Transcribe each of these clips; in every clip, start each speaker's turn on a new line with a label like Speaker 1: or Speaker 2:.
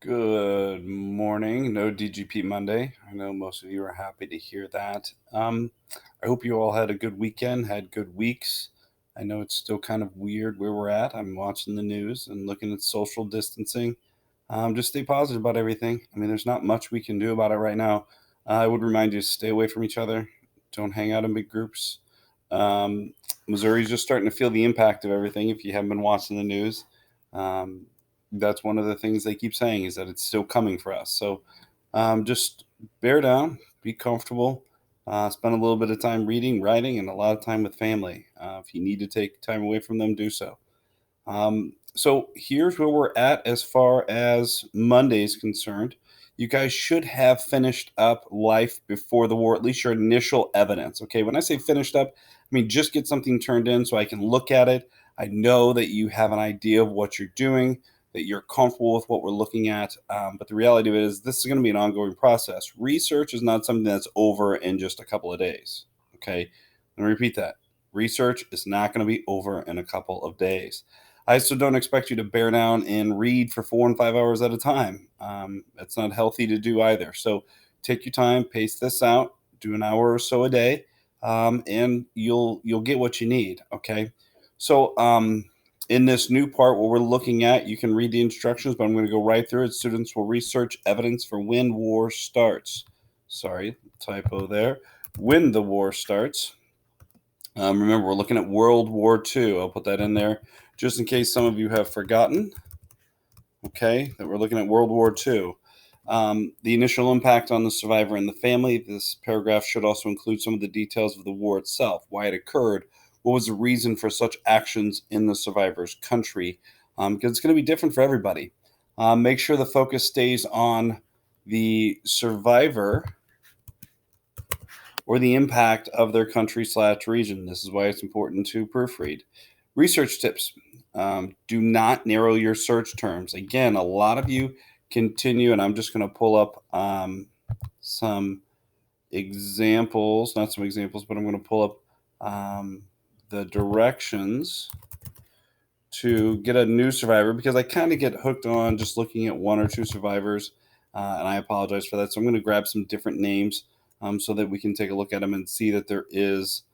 Speaker 1: Good morning. No DGP Monday. I know most of you are happy to hear that. I hope you all had a good weekend, had good weeks. I know it's still kind of weird where we're at. I'm watching the news and looking at social distancing. Just stay positive about everything. I mean, there's not much we can do about it right now. I would remind you to stay away from each other. Don't hang out in big groups. Um, Missouri's just starting to feel the impact of everything. If you haven't been watching the news, um, that's one of the things they keep saying is that it's still coming for us. So just bear down, be comfortable, spend a little bit of time reading, writing, and a lot of time with family. If you need to take time away from them, do so. So here's where we're at as far as Monday is concerned. You guys should have finished up life before the war, at least your initial evidence. Okay, when I say finished up, I mean just get something turned in so I can look at it. I know that you have an idea of what you're doing, that you're comfortable with what we're looking at. But the reality of it is, this is going to be an ongoing process. Research is not something that's over in just a couple of days. Okay, let me repeat that. Research is not going to be over in a couple of days. I also don't expect you to bear down and read for 4 and 5 hours at a time. It's not healthy to do either. So take your time, pace this out, do an hour or so a day, and you'll get what you need. Okay. So in this new part, what we're looking at, you can read the instructions, but I'm going to go right through it. Students will research evidence for when war starts. Sorry, typo there. When the war starts. Remember, we're looking at World War II. I'll put that in there just in case some of you have forgotten, okay, that we're looking at World War II. The initial impact on the survivor and the family. This paragraph should also include some of the details of the war itself, why it occurred, what was the reason for such actions in the survivor's country, because it's going to be different for everybody. Make sure the focus stays on the survivor or the impact of their country/region. This is why it's important to proofread. Research tips. Do not narrow your search terms. Again, a lot of you continue, and I'm just going to pull up some examples, not some examples, but I'm going to pull up the directions to get a new survivor because I kind of get hooked on just looking at one or two survivors, and I apologize for that. So I'm going to grab some different names so that we can take a look at them and see that there is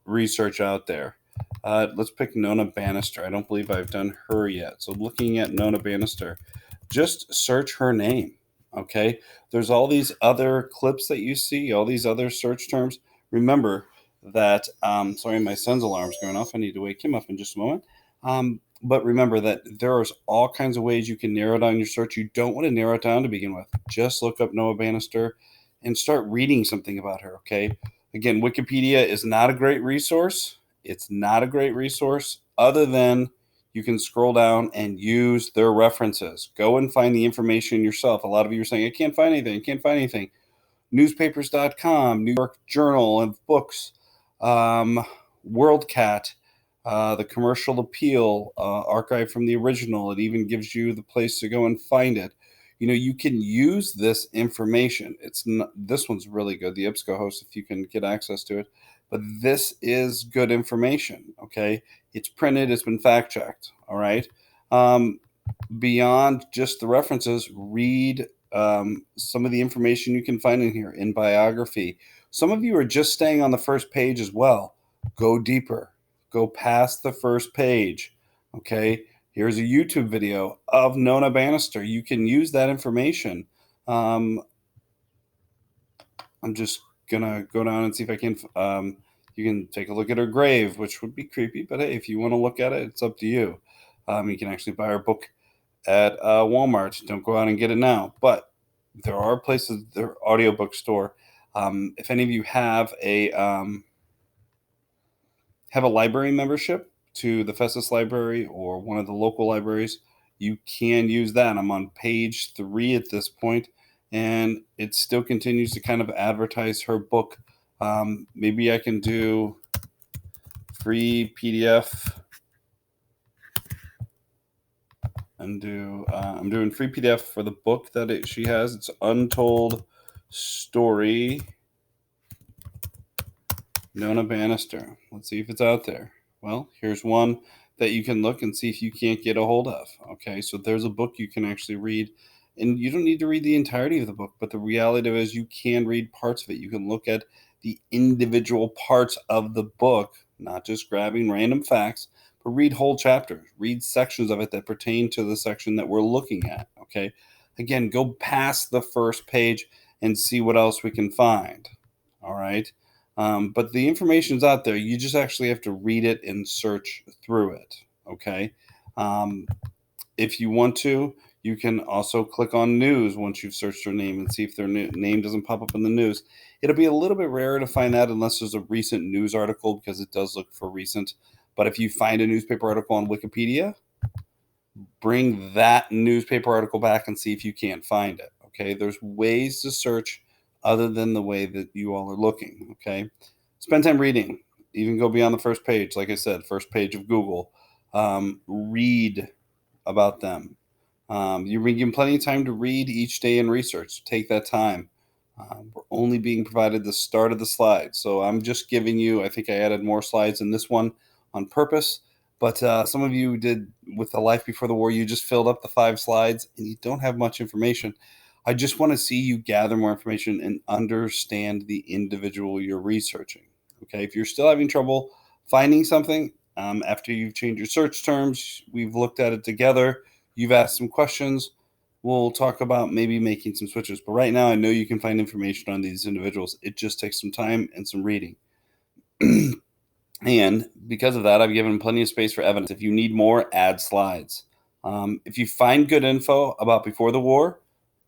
Speaker 1: research out there. Let's pick Nona Bannister. I don't believe I've done her yet. So looking at Nona Bannister, just search her name. Okay. There's all these other clips that you see, all these other search terms. Remember that, sorry, my son's alarm's going off. I need to wake him up in just a moment. But remember that there's all kinds of ways you can narrow down your search. You don't want to narrow it down to begin with. Just look up Noah Bannister and start reading something about her. Okay. Again, Wikipedia is not a great resource. It's not a great resource other than you can scroll down and use their references. Go and find the information yourself. A lot of you are saying, I can't find anything. I can't find anything. Newspapers.com, New York Journal of Books, WorldCat, the Commercial Appeal, archive from the original. It even gives you the place to go and find it. You know, you can use this information. It's not, this one's really good, the EBSCO if you can get access to it. But this is good information, okay? It's printed, it's been fact checked, all right? Beyond just the references, read some of the information you can find in here in biography. Some of you are just staying on the first page as well. Go deeper, go past the first page. Okay, here's a YouTube video of Nona Bannister. You can use that information. I'm just gonna go down and see if I can. You can take a look at her grave, which would be creepy, but hey, if you want to look at it, it's up to you. You can actually buy her book at Walmart. Don't go out and get it now, but there are places, there audiobook store. If any of you have a library membership to the Festus Library or one of the local libraries, you can use that. I'm on page 3 at this point, and it still continues to kind of advertise her book. Maybe I can do free PDF and I'm doing free PDF for the book that she has. It's Untold Story, Nona Bannister. Let's see if it's out there. Well, here's one that you can look and see if you can't get a hold of. Okay, so there's a book you can actually read, and you don't need to read the entirety of the book, but the reality of it is you can read parts of it. You can look at the individual parts of the book, not just grabbing random facts, but read whole chapters, read sections of it that pertain to the section that we're looking at. Okay, again, go past the first page and see what else we can find. All right. But the information's out there. You just actually have to read it and search through it. Okay. Um, if you want to, you can also click on news once you've searched their name and see if their name doesn't pop up in the news. It'll be a little bit rarer to find that unless there's a recent news article because it does look for recent. But if you find a newspaper article on Wikipedia, bring that newspaper article back and see if you can't find it. Okay. There's ways to search other than the way that you all are looking. Okay. Spend time reading. Even go beyond the first page. Like I said, first page of Google. Read about them. You're being given plenty of time to read each day and research. Take that time. We're only being provided the start of the slides. So I'm just giving you, I think I added more slides in this one on purpose. But some of you did with the life before the war, you just filled up the 5 slides and you don't have much information. I just want to see you gather more information and understand the individual you're researching. Okay, if you're still having trouble finding something after you've changed your search terms, we've looked at it together, you've asked some questions, we'll talk about maybe making some switches. But right now, I know you can find information on these individuals. It just takes some time and some reading. And because of that, I've given plenty of space for evidence. If you need more, add slides. If you find good info about before the war,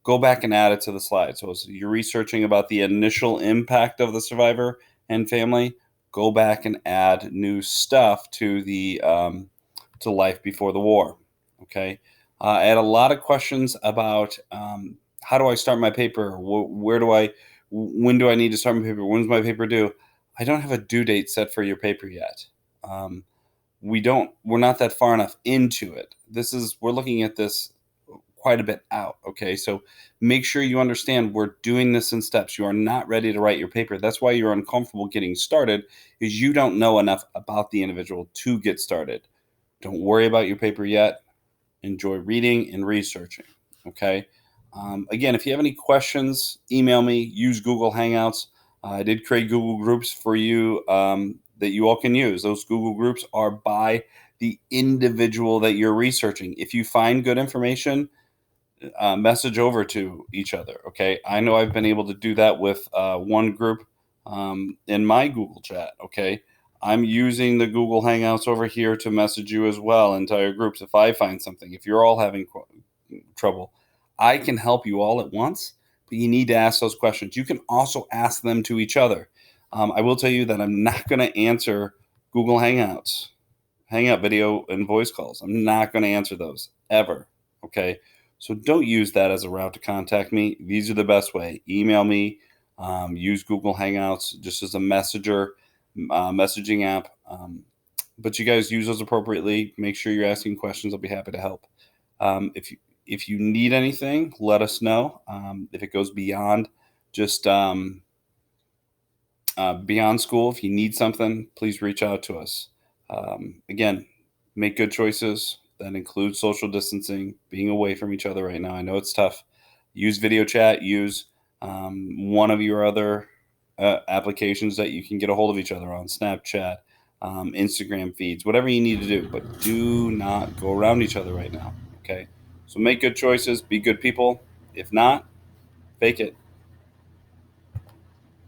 Speaker 1: go back and add it to the slide. So as you're researching about the initial impact of the survivor and family, go back and add new stuff to the to life before the war. Okay. I had a lot of questions about how do I start my paper? When do I need to start my paper? When's my paper due? I don't have a due date set for your paper yet. Um, we're not that far enough into it. We're looking at this quite a bit out. Okay. So make sure you understand we're doing this in steps. You are not ready to write your paper. That's why you're uncomfortable getting started, is you don't know enough about the individual to get started. Don't worry about your paper yet. Enjoy reading and researching. Okay. Again, if you have any questions, email me. Use Google Hangouts. I did create Google groups for you that you all can use. Those Google groups are by the individual that you're researching. If you find good information, message over to each other. Okay. I know I've been able to do that with one group in my Google chat. Okay. I'm using the Google Hangouts over here to message you as well, entire groups. If I find something, if you're all having trouble, I can help you all at once, but you need to ask those questions. You can also ask them to each other. I will tell you that I'm not going to answer Google Hangouts, Hangout video, and voice calls. I'm not going to answer those ever. Okay. So don't use that as a route to contact me. These are the best way. Email me, use Google Hangouts just as a messaging app. But you guys use those appropriately. Make sure you're asking questions. I'll be happy to help. If you need anything, let us know. If it goes beyond just beyond school, if you need something, please reach out to us. Again, make good choices. That includes social distancing, being away from each other right now. I know it's tough. Use video chat. Use one of your other applications that you can get a hold of each other on, Snapchat, Instagram feeds, whatever you need to do. But do not go around each other right now. Okay? So make good choices. Be good people. If not, fake it.